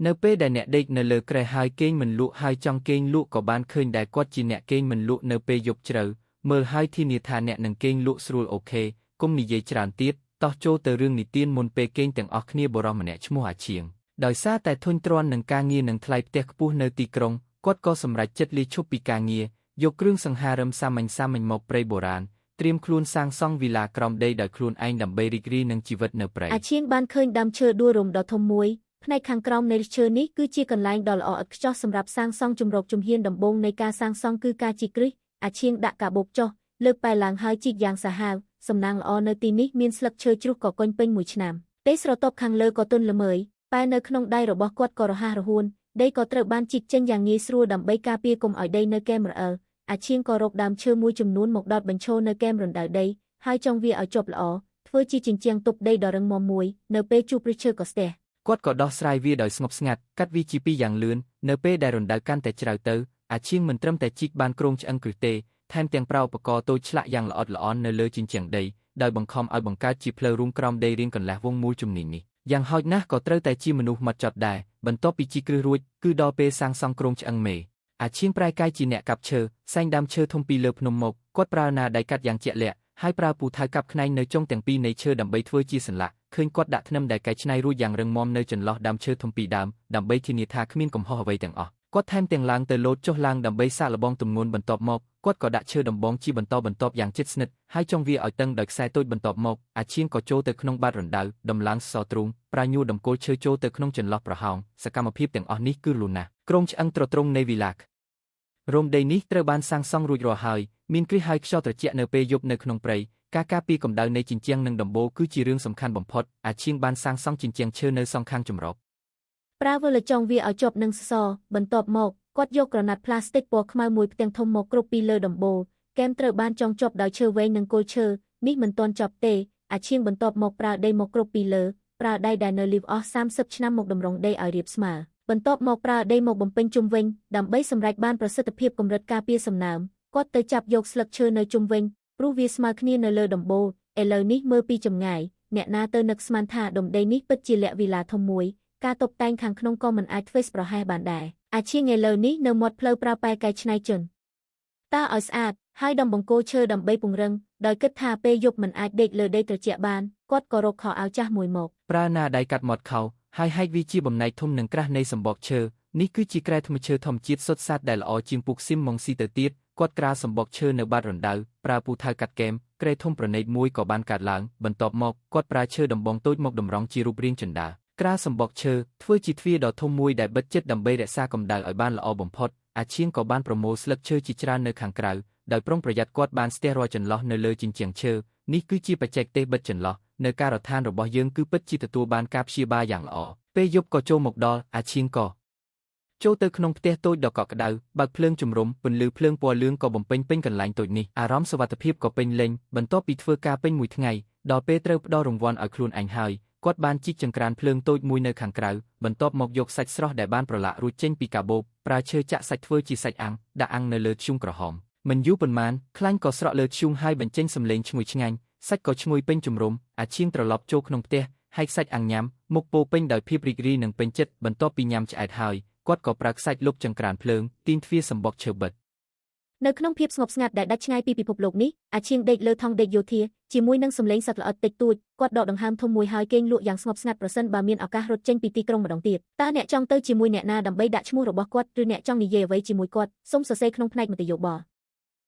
នៅពេលដែលអ្នកដេកនៅលើគ្រែហើយគេងមិនលក់ហើយចង់គេងលក់ក៏បានឃើញដែរគាត់ជាអ្នកគេងមិនលក់នៅពេលយប់ជ្រៅមើលហើយធានាថាអ្នកនឹងគេងលក់ស្រួលអូខេកុំនិយាយច្រើនទៀតតោះចូលទៅរឿងនិទានមុនពេលគេងទាំងអស់គ្នាបុរសម្នាក់ឈ្មោះអាឈៀងដោយសារតែធុញទ្រាន់នឹងការងារនិងថ្លៃផ្ទះខ្ពស់នៅទីក្រុងគាត់ក៏សម្រេចចិត្តលាឈប់ពីការងារយកគ្រឿងសង្ហារឹមសាមញ្ញមកព្រៃបុរាណត្រៀមខ្លួនសាងសង់វីឡាក្រោមដីដោយខ្លួនឯងដើម្បីរីករាយនឹងជីវិតនៅព្រៃអាឈៀងបានឃើញដើមឈើដួលរំដ៏ធំមួយផ្នែកខាងក្រោមនៃឈើនេះគឺជាកន្លែងដ៏ល្អឥតខ្ចោះសម្រាប់សាងសង់ជំរកជំហានដំបូងនៃការសាងសង់គឺការជីកគ្រឹះអាឈៀងដាក់កាបូបចុះលើកប៉ែឡើងហើយជីកយ៉ាងសាហាវសំណាងល្អនៅទីនេះមានស្លឹកឈើជ្រុះកកុញពេញមួយឆ្នាំទេស្រទាប់ខាងលើក៏ទន់ល្មើយប៉ែនៅក្នុងដៃរបស់គាត់ក៏រហ័សរហួនដីក៏ត្រូវបានជីកចេញយ៉ាងងាយស្រួលដើម្បីការពារកុំឲ្យដីនៅគែមរអិលអាឈៀងក៏រកដើមឈើមួយចំនួនមកដុតបញ្ឈរនៅគែមរណ្ដៅដីហើយចង់វាឲ្យជាប់ល្អធ្វើជាជញ្ជាំងទប់ដីដ៏រឹងមាំមួយនៅពេលជួបឫសឈើក៏ស្ទះគាត់ក៏ដោះស្រាយវាដោយស្ងប់ស្ងាត់កាត់វាជាពីរយ៉ាងលឿននៅពេលដែលរណ្ដៅកាន់តែជ្រៅទៅអាឈៀងមិនត្រឹមតែជីកបានគ្រោងឆ្អឹងគ្រឹះទេថែមទាំងប្រើឧបករណ៍តូចឆ្លាក់យ៉ាងល្អិតល្អន់នៅលើជញ្ជាំងដីដោយបង្ខំឲ្យបង្កើតជាផ្លូវរួមក្រោមដីរាងកន្លះវងមូលជំនាញនេះយ៉ាងហោចណាស់ក៏ត្រូវតែជាមនុស្សម៉ត់ចត់ដែរបន្ទាប់ពីជីកគ្រឹះរួចគឺដល់ពេលសាងសង់គ្រោងឆ្អឹងមេអាឈៀងប្រែកាយជាអ្នកកាប់ឈើសែងដើមឈើធំពីលើភ្នំមកគាត់ប្រើណាដៃកាត់យ៉ាងជាក់លាក់ហើយប្រើពូថៅកាប់ខ្នែងនៅចុងទាំងពីរនៃឈើដើម្បីធ្វើជាសន្លាក់ឃើញគាត់ដាក់ធ្នឹមដែលកែច្នៃរួចយ៉ាងរឹងមាំនៅចន្លោះដើមឈើធំពីរដើមដើម្បីធានាថាគ្មានកំហុសអ្វីទាំងអស់គាត់ថែមទាំងឡើងទៅលោតចុះឡើងដើម្បីសាកល្បងទម្ងន់បន្ទាប់មកគាត់ក៏ដាក់ឈើដំបងជាបន្តបន្ទាប់យ៉ាងជិតស្និទ្ធហើយចងវាឲ្យតឹងដោយខ្សែតូចបន្ទាប់មកអាឈៀងក៏ចូលទៅក្នុងបាតរណ្ដៅដំឡើងសសរទ្រូងប្រើញួរដំគោលឈើចូលទៅក្នុងចន្លោះប្រហោងសកម្មភាពទាំងអស់នេះគឺលូណាស់គ្រោងឆ្អឹងត្រត្រង់នៃវីឡារោមដីនេះត្រូវបានសាងសង់រួចរាល់ហើយមានគ្រឹះហើយខ្យល់ត្រជាក់នៅពេលយប់នៅក្នុងព្រៃការការពារកម្ដៅនៃជញ្ជាំងនិងដំបូលគឺជារឿងសំខាន់បំផុតអាឈៀងបានសាងសង់ជញ្ជាំងឈើនៅសងខាងចម្រោកប្រើវលចងវាឲ្យជាប់នឹងសសរបន្ទាប់មកគាត់យកក្រណាត់ផ្លាស្ទិកពណ៌ខ្មៅមួយផ្ទាំងធំមកគ្រប់ពីលើដំបូលគែមត្រូវបានចងជាប់ដោយឈើវែងនិងគល់ឈើនេះមិនទាន់ចប់ទេអាឈៀងបន្ទាប់មកប្រើដីមកគ្រប់ពីលើប្រើដៃដែលនៅលីវអស់30ឆ្នាំមកតម្រង់ដីឲ្យរាបស្មើបន្ទាប់មកប្រើដីមកបំពេញជុំវិញដើម្បីសម្រេចបានប្រសិទ្ធភាពកម្រិតការពារសំណើមគាត់ទៅចាប់យកស្លឹកឈើនៅជុំវិញព្រោះវាស្មើគ្នានៅលើដំបូលឥឡូវនេះមើលពីចម្ងាយអ្នកណាទៅនឹកស្មានថាដុំដីនេះពិតជាលក្ខវីឡាធំមួយការតុបតែងខាងក្នុងក៏មិនអាចធ្វើប្រហែសបានដែរអាឈៀងឥឡូវនេះនៅមាត់ផ្លូវប្រើប៉ែកែច្នៃជន់តើឲ្យស្អាតហើយដំបង្គោលឈើដើម្បីពង្រឹងដោយគិតថាពេលយប់មិនអាចដេកលើដីត្រជាក់បានគាត់ក៏រកខោអាវចាស់មួយមកប្រើណាដៃកាត់មាត់ខោហើយហែកវាជាបំណែកធំនិងក្រាស់នៃសម្បកឈើនេះគឺជាក្រែធ្មឈើធម្មជាតិសុទ្ធសាធដែលល្អជាងពូកស៊ីមម៉ុងស៊ីទៅទៀតគាត់ក្រាលសម្បកឈើនៅបាតរណ្ដៅប្រើពូថៅកាត់គែមក្រែធំប្រណិតមួយក៏បានកាត់ឡើងបន្ទាប់មកគាត់ប្រើឈើដំបងតូចមកតម្រង់ជារូបរាងជណ្ដើរក្រាលសម្បកឈើធ្វើជាទ្វារដ៏ធំមួយដែលបិទជិតដើម្បីរក្សាកម្ដៅឲ្យបានល្អបំផុតអាឈៀងក៏បានប្រមូលស្លឹកឈើជាច្រើននៅខាងក្រៅដោយប្រុងប្រយ័ត្នគាត់បានស្ទះរាល់ចន្លោះនៅលើជញ្ជាំងឈើនេះគឺជាបច្ចេកទេសបិទចន្លោះនៅការដ្ឋានរបស់យើងគឺពិតជាទទួលបានការព្យាបាលយ៉ាងល្អពេលយប់ក៏ចូលមកដល់អាឈៀងក៏ចូលទៅក្នុងផ្ទះតូចដ៏កក់ក្ដៅបើកភ្លើងជំរុំពន្លឺភ្លើងពណ៌លឿងក៏បំពេញពេញកន្លែងតូចនេះអារម្មណ៍សុវត្ថិភាពក៏ពេញលេញបន្ទាប់ពីធ្វើការពេញមួយថ្ងៃដល់ពេលត្រូវផ្ដល់រង្វាន់ឲ្យខ្លួនឯងហើយគាត់បានជីកចង្ក្រានភ្លើងតូចមួយនៅខាងក្រៅបន្ទាប់មកយកសាច់ស្រស់ដែលបានប្រឡាក់រួចចេញពីកាបូបប្រើឈើចាក់សាច់ធ្វើជាសាច់អាំងដាក់អាំងនៅលើធ្យូងក្រហមមិនយូរប៉ុន្មានខ្លាញ់ក៏ស្រក់លើធ្យូងហើយបញ្ចេញសំឡេងឈ្ងុយឆ្ងាញ់សាច់ក៏ឈ្ងុយពេញជំរុំអាឈៀងត្រឡប់ចូលក្នុងផ្ទះហែកសាច់អាំងញ៉ាំមុខពោពេញដោយភាពរីករាយនិងពេញចិត្តបន្ទាប់ពីញ៉ាំឆ្អែតហើយគាត់ក៏ប្រើខ្សាច់លុបចង្ក្រានភ្លើងទាញទ្វារសម្បកឈើបិទនៅក្នុងភាពស្ងប់ស្ងាត់ដែលដាច់ឆ្ងាយពីពិភពលោកនេះអាឈៀងដេកលើថង់ដេកយោធាជាមួយនឹងសំឡេងសត្វល្អិតតិចតួចគាត់ដកដង្ហើមធំមួយហើយគេងលក់យ៉ាងស្ងប់ស្ងាត់ប្រសិនបើមានឱកាសរត់ចេញពីទីក្រុងម្ដងទៀតតើអ្នកចង់ទៅជាមួយអ្នកណាដើម្បីដាក់ឈ្មោះរបស់គាត់ឬអ្នកចង់និយាយអ្វីជាមួយគាត់សូមសរសេរក្នុងផ្នែកមតិយោបល់